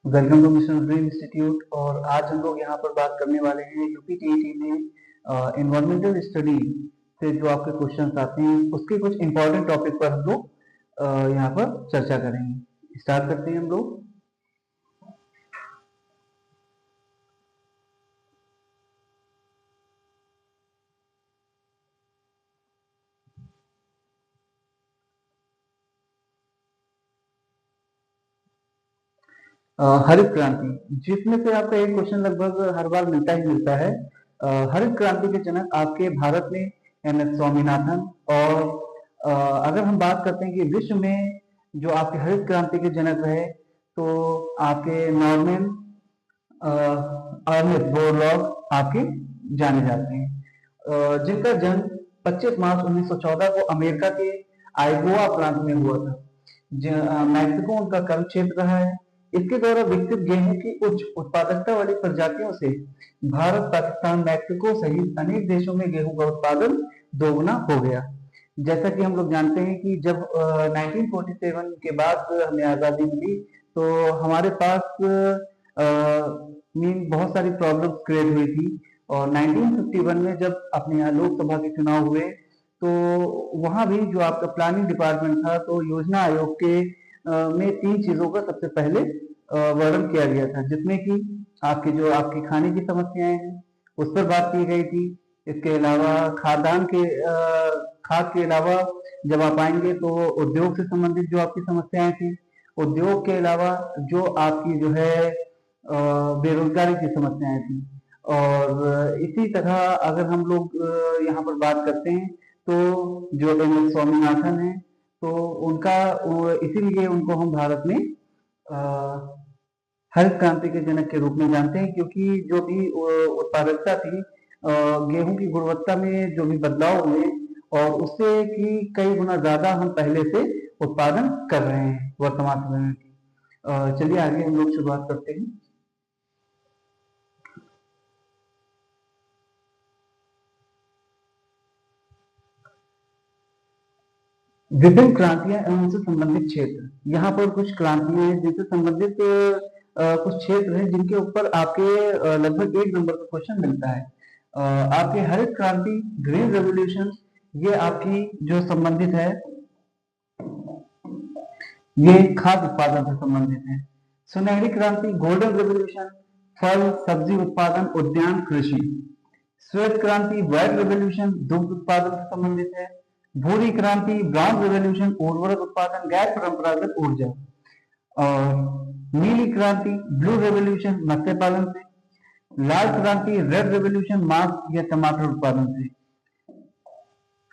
Welcome to mission dream institute. और आज हम लोग यहाँ पर बात करने वाले हैं यूपीटीईटी में एनवायरमेंटल स्टडी से जो आपके क्वेश्चंस आते हैं उसके कुछ इंपॉर्टेंट टॉपिक पर हम लोग यहाँ पर चर्चा करेंगे। स्टार्ट करते हैं हम लोग। हरित क्रांति, जिसमें से आपका एक क्वेश्चन लगभग हर बार मिलता ही मिलता है। हरित क्रांति के जनक आपके भारत में एम.एस. स्वामीनाथन। और अगर हम बात करते हैं कि विश्व में जो आपके हरित क्रांति के जनक रहे तो आपके नॉर्मन अर्नेस्ट बोरलॉग आपके जाने जाते हैं, जिनका जन्म 25 मार्च 1914 को अमेरिका के आइगोवा प्रांत में हुआ था। मैक्सिको उनका कर्म क्षेत्र रहा है। इसके द्वारा विकसित गेहूं की उच्च उत्पादकता वाली प्रजातियों से भारत, पाकिस्तान, मैक्सिको सहित अनेक देशों में गेहूं का उत्पादन दोगुना हो गया। जैसा कि हम लोग जानते हैं कि जब 1947 के बाद हमें आजादी मिली तो हमारे पास बहुत सारी प्रॉब्लम्स क्रिएट हुई थी। और 1951 में जब अपने यहाँ लोकसभा के चुनाव हुए तो वहां भी जो आपका प्लानिंग डिपार्टमेंट था तो योजना आयोग के में 3 चीजों का सबसे पहले वर्णन किया गया था, जिसमें कि आपकी खाने की समस्याएं हैं उस पर बात की गई थी। इसके अलावा खाद के अलावा जब आप आएंगे तो उद्योग से संबंधित जो आपकी समस्याएं थी, उद्योग के अलावा जो आपकी जो है बेरोजगारी की समस्याएं थी। और इसी तरह अगर हम लोग यहाँ पर बात करते हैं तो जो एम.एस. स्वामीनाथन है तो इसीलिए उनको हम भारत में हरित क्रांति के जनक के रूप में जानते हैं, क्योंकि जो भी उत्पादकता थी, गेहूं की गुणवत्ता में जो भी बदलाव हुए और उससे कि कई गुना ज्यादा हम पहले से उत्पादन कर रहे हैं वर्तमान समय में। चलिए आगे हम लोग शुरुआत करते हैं। विभिन्न क्रांतियां एवं उनसे संबंधित क्षेत्र, यहाँ पर कुछ क्रांतियां हैं जिनसे संबंधित कुछ क्षेत्र हैं जिनके ऊपर आपके लगभग 1 नंबर का क्वेश्चन मिलता है। आपके हरित क्रांति, ग्रीन रेवोल्यूशन, ये आपकी जो संबंधित है ये खाद्य उत्पादन से संबंधित है। सुनहरी क्रांति, गोल्डन रेवोल्यूशन, फल सब्जी उत्पादन, उद्यान, कृषि। श्वेत क्रांति, व्हाइट रेवोल्यूशन, दुग्ध उत्पादन से संबंधित है। भूरी क्रांति, ब्राउन रेवोल्यूशन, उर्वरक उत्पादन, गैर परंपरागत ऊर्जा। और नीली क्रांति, ब्लू रेवोल्यूशन, मत्स्य पालन से। लाल क्रांति, रेड रेवोल्यूशन, मांस या टमाटर उत्पादन से।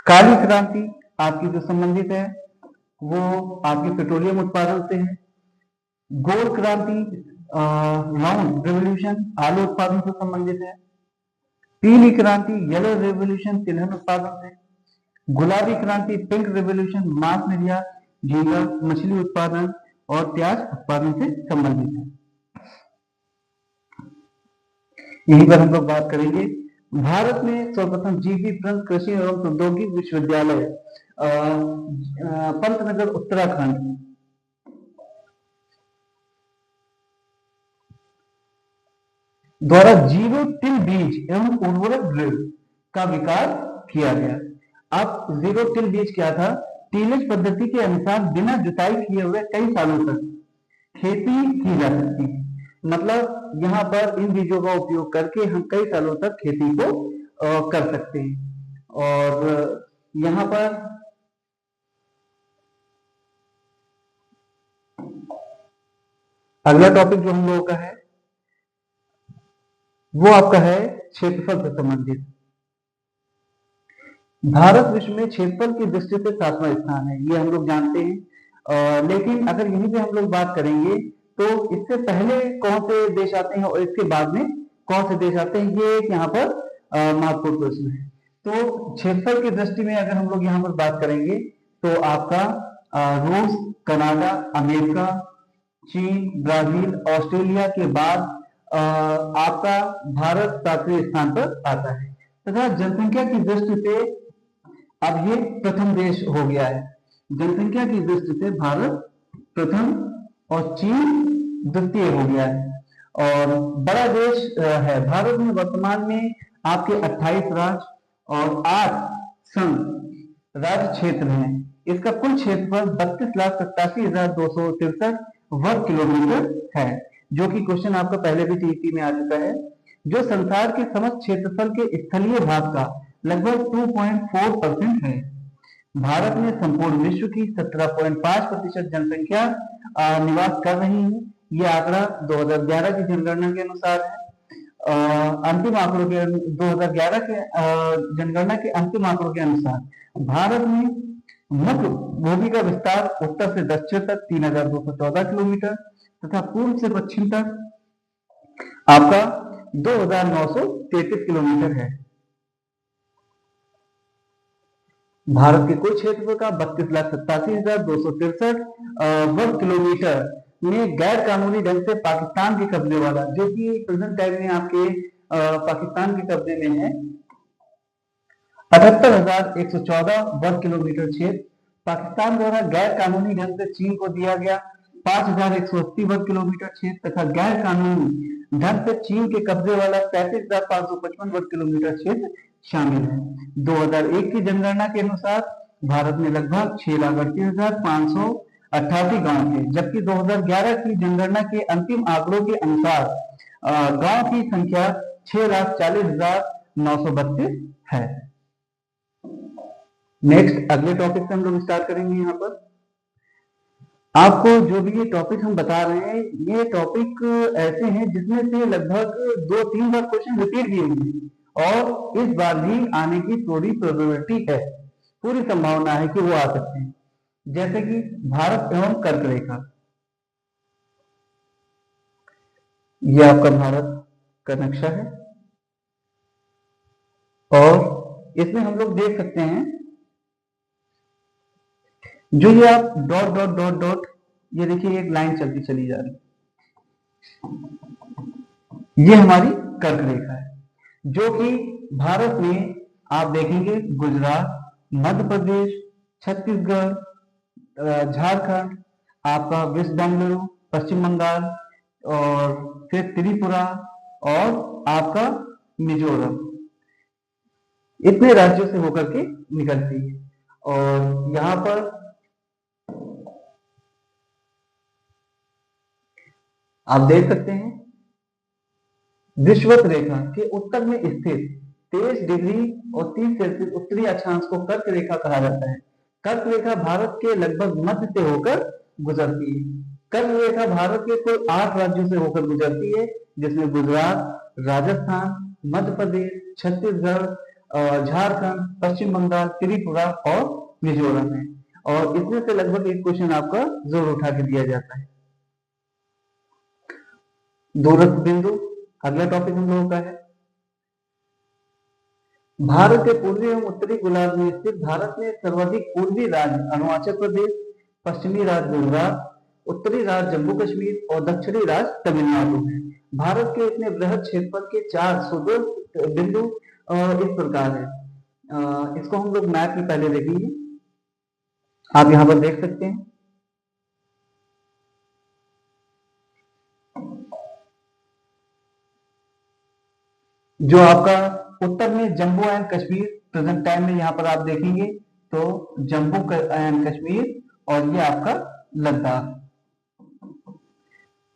काली क्रांति आपकी जो संबंधित है वो आपके पेट्रोलियम उत्पादन से है। गोल्ड क्रांति, ब्राउन रेवोल्यूशन, आलू उत्पादन से संबंधित है। पीली क्रांति, येलो रेवोल्यूशन, तिलहन उत्पादन से। गुलाबी क्रांति, पिंक रेवोल्यूशन, मांस निर्यात, झींगा मछली उत्पादन और प्याज उत्पादन से संबंधित है। यहीं पर हम लोग बात करेंगे। भारत में सर्वप्रथम जी.बी. पंत कृषि एवं प्रौद्योगिकी विश्वविद्यालय पंतनगर उत्तराखंड द्वारा जीरो टिल बीज एवं उर्वरक ड्रिल का विकास किया गया। अब जीरो टिल बीज क्या था? टीलेज पद्धति के अनुसार बिना जुताई किए हुए कई सालों तक खेती की जा सकती है। मतलब यहाँ पर इन बीजों का उपयोग करके हम कई सालों तक खेती को कर सकते हैं। और यहाँ पर अगला टॉपिक जो हम लोगों का है वो आपका है क्षेत्रफल से संबंधित। भारत विश्व में क्षेत्रफल की दृष्टि से 7वां स्थान है, ये हम लोग जानते हैं। लेकिन अगर यहीं पे हम लोग बात करेंगे तो इससे पहले कौन से देश आते हैं और इसके बाद में कौन से देश आते हैं, ये एक यहाँ पर महत्वपूर्ण प्रश्न है। तो क्षेत्रफल की दृष्टि में अगर हम लोग यहाँ पर बात करेंगे तो आपका रूस, कनाडा, अमेरिका, चीन, ब्राजील, ऑस्ट्रेलिया के बाद आपका भारत 7वें स्थान पर आता है। तथा जनसंख्या की दृष्टि से अब ये प्रथम देश हो गया है। जनसंख्या की दृष्टि से भारत प्रथम और चीन द्वितीय हो गया है। और बड़ा देश है। भारत में वर्तमान में आपके 28 राज्य और 8 संघ राज्य क्षेत्र हैं। इसका कुल क्षेत्रफल 32,87,263 वर्ग किलोमीटर है, जो कि क्वेश्चन आपका पहले भी टीईटी में आ चुका है, जो संसार के समस्त क्षेत्रफल के स्थलीय भाग का लगभग 2.4% है। भारत में संपूर्ण विश्व की 17.5% जनसंख्या निवास कर रही है। यह आंकड़ा 2011 की जनगणना के अनुसार है। अंतिम आंकड़ों के 2011 के जनगणना के अंतिम आंकड़ों के अनुसार भारत में मुख्य भूमि का विस्तार उत्तर से दक्षिण तक 3,214 किलोमीटर तथा पूर्व से पश्चिम तक आपका 2,933 किलोमीटर है। भारत के कुल क्षेत्रफल का 32,87,263 वर्ग किलोमीटर में गैर कानूनी ढंग से पाकिस्तान के कब्जे वाला, जो कि प्रेजेंट टाइम में आपके पाकिस्तान के कब्जे में है, 78,114 वर्ग किलोमीटर क्षेत्र पाकिस्तान द्वारा गैर कानूनी ढंग से चीन को दिया गया। 5,180 वर्ग किलोमीटर क्षेत्र तथा गैर कानूनी ढंग से चीन के कब्जे वाला 37,555 वर्ग किलोमीटर क्षेत्र शामिल है। 2001 की जनगणना के अनुसार भारत में लगभग 6,38,588 गांव थे, जबकि 2011 की जनगणना के अंतिम आंकड़ों के अनुसार गांव की संख्या 6,40,932 है। नेक्स्ट अगले टॉपिक से हम लोग स्टार्ट करेंगे। यहाँ पर आपको जो भी ये टॉपिक हम बता रहे हैं, ये टॉपिक ऐसे हैं जिसमें से लगभग 2-3 बार क्वेश्चन रिपीट भी होंगे और इस बार भी आने की पूरी प्रोबेबिलिटी है, पूरी संभावना है कि वो आ सकते हैं। जैसे कि भारत एवं कर्क रेखा, ये आपका भारत का नक्शा है और इसमें हम लोग देख सकते हैं जो ये आप डॉट डॉट डॉट डॉट, ये देखिए एक लाइन चलती चली जा रही, ये हमारी कर्क रेखा है, जो कि भारत में आप देखेंगे गुजरात, मध्य प्रदेश, छत्तीसगढ़, झारखंड, आपका वेस्ट बंगाल, पश्चिम बंगाल और फिर त्रिपुरा और आपका मिजोरम, इतने राज्यों से होकर के निकलती है। और यहां पर आप देख सकते हैं विषुवत रेखा के उत्तर में स्थित 23 डिग्री और 30 सेल्सियस उत्तरी अक्षांश को कर्क रेखा कहा जाता है। कर्क रेखा भारत के लगभग मध्य से होकर गुजरती है। कर्क रेखा भारत के कुल 8 राज्यों से होकर गुजरती है, जिसमें गुजरात, राजस्थान, मध्य प्रदेश, छत्तीसगढ़, झारखंड, पश्चिम बंगाल, त्रिपुरा और मिजोरम है। और इसमें से लगभग एक क्वेश्चन आपका जरूर उठा के दिया जाता है। दूरस्थ बिंदु अगला टॉपिक हम लोगों का है। भारत के पूर्वी एवं उत्तरी गोलार्ध में स्थित भारत में सर्वाधिक पूर्वी राज्य अरुणाचल प्रदेश, पश्चिमी राज्य गुजरात, उत्तरी राज्य जम्मू कश्मीर और दक्षिणी राज्य तमिलनाडु है। भारत के इतने बृहद क्षेत्रफल के 4 सुदूर बिंदु इस प्रकार है। इसको हम लोग मैप में पहले देखेंगे, आप यहां पर देख सकते हैं। जो आपका उत्तर में Jammu and Kashmir present time में यहाँ पर आप देखेंगे तो जम्मू एंड कश्मीर और ये आपका लद्दाख।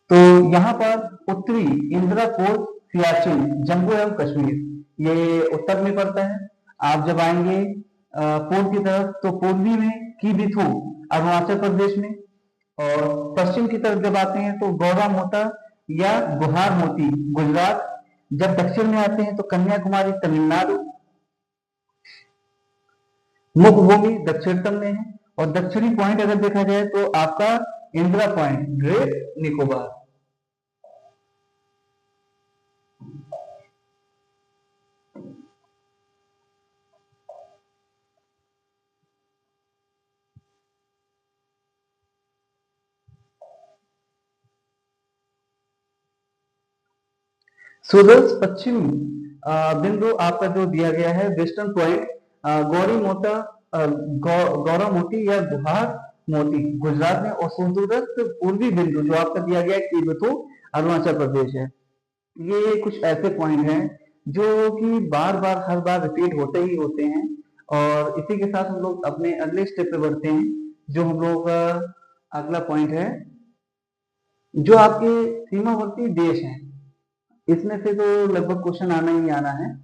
तो यहाँ पर उत्तरी इंदिरापुर, सियाचिन, जम्मू एवं कश्मीर ये उत्तर में पड़ता है। आप जब आएंगे पूर्व की तरफ तो पूर्वी में कीबिथु अरुणाचल प्रदेश में, और पश्चिम की तरफ जब आते हैं तो गौरा मोता या गुहार मोती गुजरात, जब दक्षिण में आते हैं तो कन्याकुमारी तमिलनाडु, मुख्य भूमि दक्षिणतम में है। और दक्षिणी पॉइंट अगर देखा जाए तो आपका इंदिरा पॉइंट, ग्रेट निकोबार। सूरज पश्चिम बिंदु आपका जो दिया गया है वेस्टर्न पॉइंट गौरी मोता, गौरा मोती या गुहार मोती गुजरात में, और सुदूरस्थ पूर्वी बिंदु जो आपका दिया गया है तिब्बतो अरुणाचल प्रदेश है। ये कुछ ऐसे पॉइंट हैं जो कि बार बार हर बार रिपीट होते ही होते हैं। और इसी के साथ हम लोग अपने अगले स्टेप पे बढ़ते हैं, जो हम लोग का अगला पॉइंट है, जो आपके सीमावर्ती देश हैं। इसमें से तो लगभग क्वेश्चन आना ही आना है।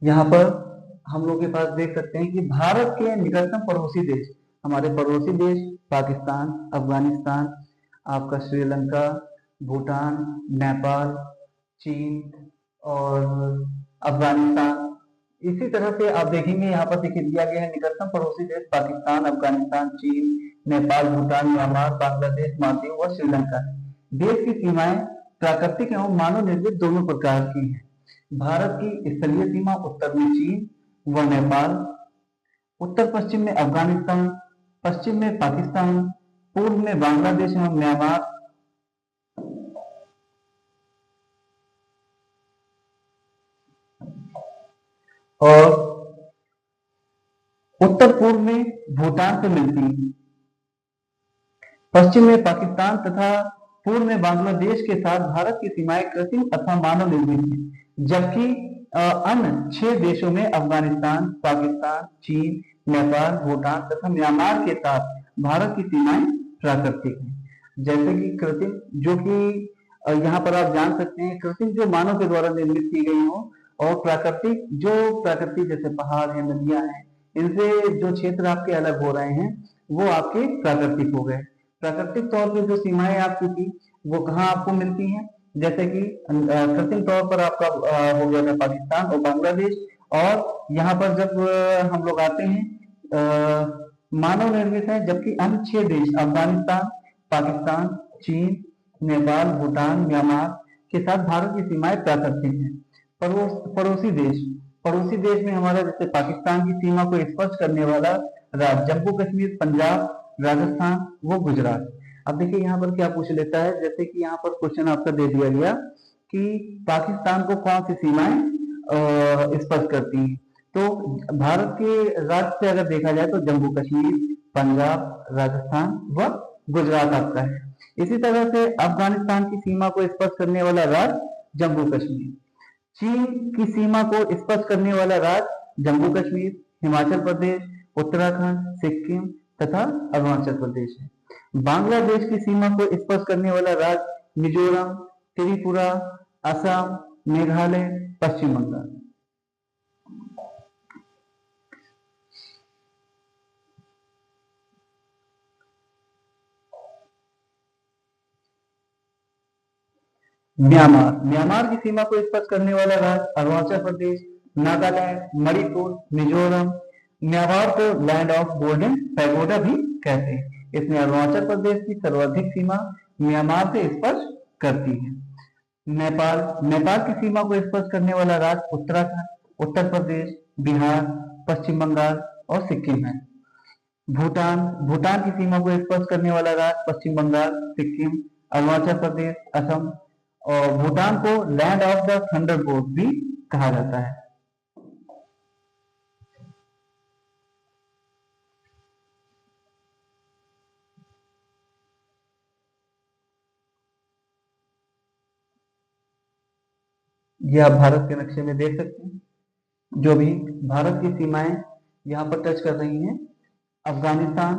यहाँ पर हम लोग के पास देख सकते हैं कि भारत के निकटतम पड़ोसी देश, हमारे पड़ोसी देश पाकिस्तान, अफगानिस्तान, आपका श्रीलंका, भूटान, नेपाल, चीन और अफगानिस्तान। इसी तरह से आप देखेंगे यहाँ पर देखिए दिया गया है निकटतम पड़ोसी देश पाकिस्तान, अफगानिस्तान, चीन, नेपाल, भूटान, म्यांमार, बांग्लादेश, मालदीव और श्रीलंका। देश की सीमाएं प्राकृतिक एवं मानव निर्मित दोनों प्रकार की हैं। भारत की स्थलीय सीमा उत्तर में चीन व नेपाल, उत्तर पश्चिम में अफगानिस्तान, पश्चिम में पाकिस्तान, पूर्व में बांग्लादेश एवं म्यांमार, और उत्तर पूर्व में भूटान से मिलती है। पश्चिम में पाकिस्तान तथा पूर्व में बांग्लादेश के साथ भारत की सीमाएं कृत्रिम अथवा मानव निर्मित हैं, जबकि अन्य 6 देशों में अफगानिस्तान, पाकिस्तान, चीन, नेपाल, भूटान तथा म्यांमार के साथ भारत की सीमाएं प्राकृतिक हैं। जैसे कि कृत्रिम, जो कि यहाँ पर आप जान सकते हैं, कृत्रिम जो मानव के द्वारा निर्मित की गई हो, और प्राकृतिक जो प्राकृतिक जैसे पहाड़ है, नदियां हैं, इनसे जो क्षेत्र आपके अलग हो रहे हैं वो आपके प्राकृतिक हो गए। प्राकृतिक तौर पे जो सीमाएं आपकी थी वो कहाँ आपको मिलती हैं, जैसे कि कृत्रिम तौर पर आपका हो गया था पाकिस्तान और बांग्लादेश। और यहाँ पर जब हम लोग आते हैं मानव निर्मित है, जबकि अन्य 6 देश अफगानिस्तान, पाकिस्तान, चीन, नेपाल, भूटान, म्यांमार के साथ भारत की सीमाएं प्राकृतिक हैं। पड़ोसी देश, पड़ोसी देश में हमारा जैसे पाकिस्तान की सीमा को स्पर्श करने वाला राज्य जम्मू कश्मीर, पंजाब, राजस्थान व गुजरात। अब देखिए यहाँ पर क्या पूछ लेता है, जैसे कि यहाँ पर क्वेश्चन आपका दे दिया गया कि पाकिस्तान को कौन सी सीमाएं स्पर्श करती हैं, तो भारत के राज्य से अगर देखा जाए तो जम्मू कश्मीर, पंजाब, राजस्थान व गुजरात आपका है। इसी तरह से अफगानिस्तान की सीमा को स्पर्श करने वाला राज्य जम्मू कश्मीर, चीन की सीमा को स्पर्श करने वाला राज्य जम्मू कश्मीर, हिमाचल प्रदेश, उत्तराखंड, सिक्किम तथा अरुणाचल प्रदेश है। बांग्लादेश की सीमा को स्पर्श करने वाला राज्य मिजोरम, त्रिपुरा, असम, मेघालय, पश्चिम बंगाल। म्यांमार, म्यांमार की सीमा को स्पर्श करने वाला राज्य अरुणाचल प्रदेश, नागालैंड, मणिपुर, मिजोरम। म्यांमार को लैंड ऑफ गोल्डन पैगोडा भी कहते हैं। इसमें अरुणाचल प्रदेश की सर्वाधिक सीमा म्यांमार से स्पर्श करती है। नेपाल, नेपाल की सीमा को स्पर्श करने वाला राज्य उत्तराखंड, उत्तर प्रदेश, बिहार, पश्चिम बंगाल और सिक्किम है। भूटान, भूटान की सीमा को स्पर्श करने वाला राज्य पश्चिम बंगाल, सिक्किम, अरुणाचल प्रदेश, असम। और भूटान को लैंड ऑफ द थंडरबोल्ट भी कहा जाता है। ये आप भारत के नक्शे में देख सकते हैं, जो भी भारत की सीमाएं यहाँ पर टच कर रही हैं, अफगानिस्तान,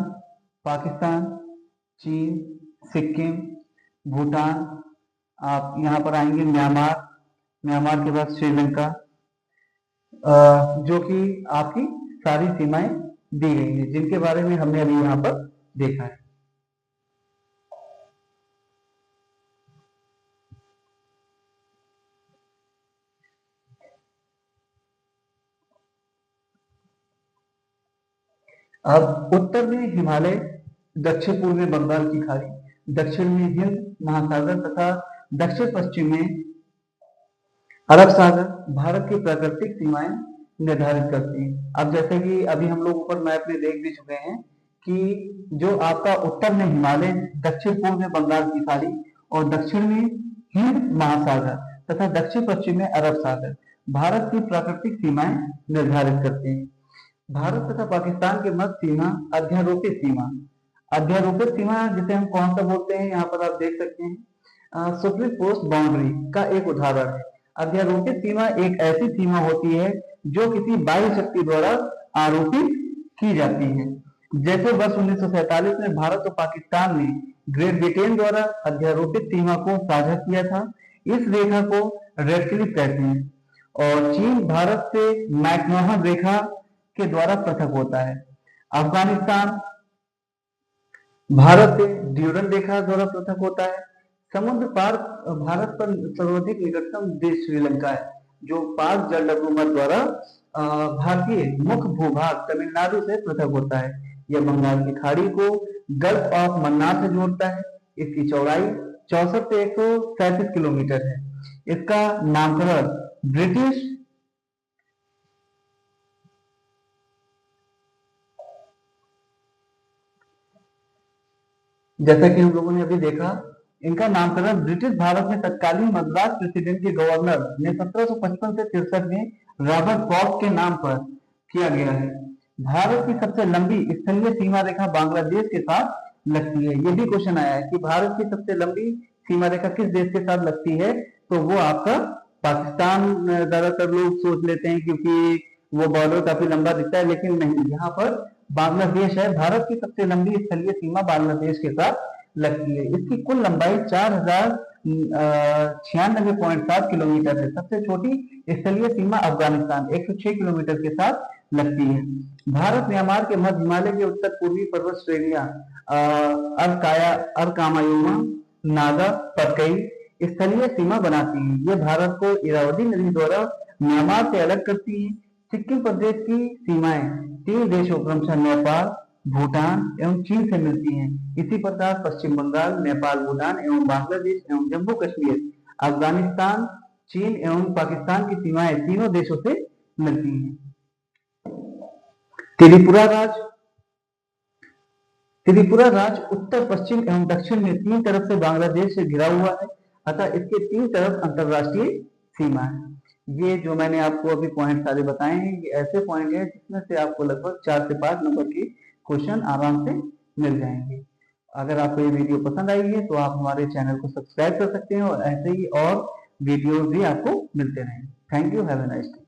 पाकिस्तान, चीन, सिक्किम, भूटान, आप यहाँ पर आएंगे म्यांमार, म्यांमार के बाद श्रीलंका, जो कि आपकी सारी सीमाएं दी गई हैं, जिनके बारे में हमने अभी यहाँ पर देखा है। अब उत्तर में हिमालय, दक्षिण पूर्व में बंगाल की खाड़ी, दक्षिण में हिंद महासागर तथा दक्षिण पश्चिम में अरब सागर भारत की प्राकृतिक सीमाएं निर्धारित करती हैं। अब जैसे कि अभी हम लोग ऊपर मैप में देख भी चुके हैं कि जो आपका उत्तर में हिमालय, दक्षिण पूर्व में बंगाल की खाड़ी और दक्षिण में हिंद महासागर तथा दक्षिण पश्चिम में अरब सागर भारत की प्राकृतिक सीमाएं निर्धारित करते हैं। भारत तथा पाकिस्तान के मध्य सीमा अध्यारोपित सीमा। अध्यारोपित सीमा जिसे हम कौन सा बोलते हैं, यहाँ पर आप देख सकते हैं सुप्रीम पोस्ट बाउंड्री का एक उदाहरण है। अध्यारोपित सीमा एक ऐसी सीमा होती है जो किसी बाह्य शक्ति द्वारा आरोपित की जाती है। जैसे वर्ष 1947 में भारत और पाकिस्तान ने ग्रेट ब्रिटेन द्वारा अध्यारोपित सीमा को साझा किया था। इस रेखा को रेड क्लिफ कहते हैं और चीन भारत से मैकमोहन रेखा के द्वारा पृथक होता है। अफगानिस्तान भारत से ड्यूरन रेखा द्वारा पृथक होता है। समुद्र पार भारत पर सर्वाधिक निकटतम देश श्रीलंका है, जो पाक जलडबूमत द्वारा भारतीय मुख्य भूभाग तमिलनाडु से पृथक होता है। यह बंगाल की खाड़ी को गल्फ ऑफ मन्नार से जोड़ता है। इसकी चौड़ाई 64 से 137 किलोमीटर है। इसका नामकरण ब्रिटिश जैसा कि हम लोगों ने अभी देखा, इनका नामकरण ब्रिटिश भारत में तत्कालीन मद्रास प्रेसिडेंट के गवर्नर ने 1755 से 63 में रॉबर्ट क्लॉक के नाम पर किया गया है। भारत की सबसे लंबी स्थलीय सीमा रेखा बांग्लादेश के साथ लगती है। ये भी क्वेश्चन आया है कि भारत की सबसे लंबी सीमा रेखा किस देश के साथ लगती है, तो वो आपका पाकिस्तान। ज्यादातर लोग सोच लेते हैं क्योंकि वो बॉर्डर काफी लंबा दिखता है, लेकिन नहीं, यहाँ पर बांग्लादेश है। भारत की सबसे लंबी स्थलीय सीमा बांग्लादेश के साथ लगती है। इसकी कुल लंबाई 4096.7 किलोमीटर है। सबसे छोटी स्थलीय सीमा अफगानिस्तान 106 किलोमीटर के साथ लगती है। भारत म्यांमार के मध्य हिमालय के उत्तर पूर्वी पर्वत श्रेणियां अरकामायुमा, नागा, पतकई स्थलीय सीमा बनाती है। ये भारत को इरावदी नदी द्वारा म्यांमार से अलग करती है। सिक्किम प्रदेश की सीमाएं 3 देशों क्रमशः नेपाल, भूटान एवं चीन से मिलती हैं। इसी प्रकार पश्चिम बंगाल, नेपाल, भूटान एवं बांग्लादेश एवं जम्मू कश्मीर, अफगानिस्तान, चीन एवं पाकिस्तान की सीमाएं तीनों देशों से मिलती हैं। त्रिपुरा राज्य उत्तर, पश्चिम एवं दक्षिण में 3 तरफ से बांग्लादेश से घिरा हुआ है, अतः इसके 3 तरफ अंतरराष्ट्रीय सीमा है। ये जो मैंने आपको अभी पॉइंट सारे बताए हैं, ये ऐसे पॉइंट हैं जिसमें से आपको लगभग 4 से 5 नंबर के क्वेश्चन आराम से मिल जाएंगे। अगर आपको ये वीडियो पसंद आई है तो आप हमारे चैनल को सब्सक्राइब कर सकते हैं और ऐसे ही और वीडियो भी आपको मिलते रहेंगे। Thank you, have a nice day.